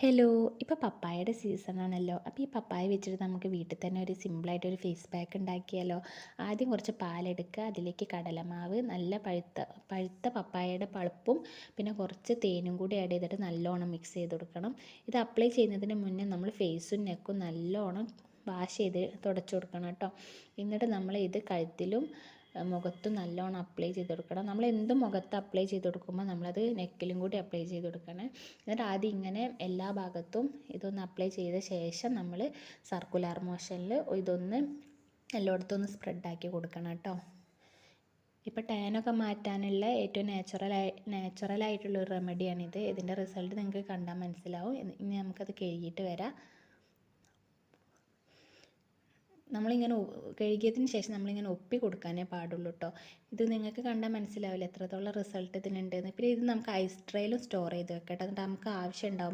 Hello. ഇപ്പോൾ പപ്പായയുടെ സീസണാണല്ലോ. അപ്പോൾ ഈ പപ്പായ വെച്ചിട്ട് നമുക്ക് വീട്ടിൽ തന്നെ ഒരു സിമ്പിളായിട്ടൊരു ഫേസ് പാക്ക് ഉണ്ടാക്കിയാലോ? ആദ്യം കുറച്ച് പാലെടുക്കുക, അതിലേക്ക് കടലമാവ്, നല്ല പഴുത്ത പഴുത്ത പപ്പായയുടെ പൾപ്പും പിന്നെ കുറച്ച് തേനും കൂടി ആഡ് ചെയ്തിട്ട് നല്ലോണം മിക്സ് ചെയ്ത് കൊടുക്കണം. ഇത് അപ്ലൈ ചെയ്യുന്നതിന് മുന്നേ നമ്മൾ ഫേസും നെക്കും നല്ലോണം വാഷ് ചെയ്ത് തുടച്ച് കൊടുക്കണം കേട്ടോ. എന്നിട്ട് നമ്മൾ ഇത് കഴുത്തിലും മുഖത്തും നല്ലോണം അപ്ലൈ ചെയ്ത് കൊടുക്കണം. നമ്മൾ എന്തും മുഖത്ത് അപ്ലൈ ചെയ്ത് കൊടുക്കുമ്പോൾ നമ്മളത് നെക്കിലും കൂടി അപ്ലൈ ചെയ്ത് കൊടുക്കണം. എന്നിട്ട് ആദ്യം ഇങ്ങനെ എല്ലാ ഭാഗത്തും ഇതൊന്ന് അപ്ലൈ ചെയ്ത ശേഷം നമ്മൾ സർക്കുലർ മോഷനിൽ ഇതൊന്ന് എല്ലായിടത്തും ഒന്ന് സ്പ്രെഡാക്കി കൊടുക്കണം കേട്ടോ. ഇപ്പോൾ ടാനൊക്കെ മാറ്റാനുള്ള ഏറ്റവും നാച്ചുറലായിട്ടുള്ള ഒരു റെമഡിയാണിത്. ഇതിൻ്റെ റിസൾട്ട് നിങ്ങൾക്ക് കണ്ടാൽ മനസ്സിലാവും. ഇനി നമുക്കത് കഴുകിയിട്ട് വരാം. നമ്മളിങ്ങനെ കഴുകിയതിന് ശേഷം നമ്മളിങ്ങനെ ഒപ്പി കൊടുക്കാനേ പാടുള്ളൂ കേട്ടോ. ഇത് നിങ്ങൾക്ക് കണ്ടാൽ മനസ്സിലാവില്ല എത്രത്തോളം റിസൾട്ട് ഇതിനുണ്ടെന്ന്. പിന്നെ ഇത് നമുക്ക് ഐസ് ട്രേയിലും സ്റ്റോർ ചെയ്ത് വെക്കാം കേട്ടോ. എന്നിട്ട് നമുക്ക് ആവശ്യം ഉണ്ടാകുമ്പോൾ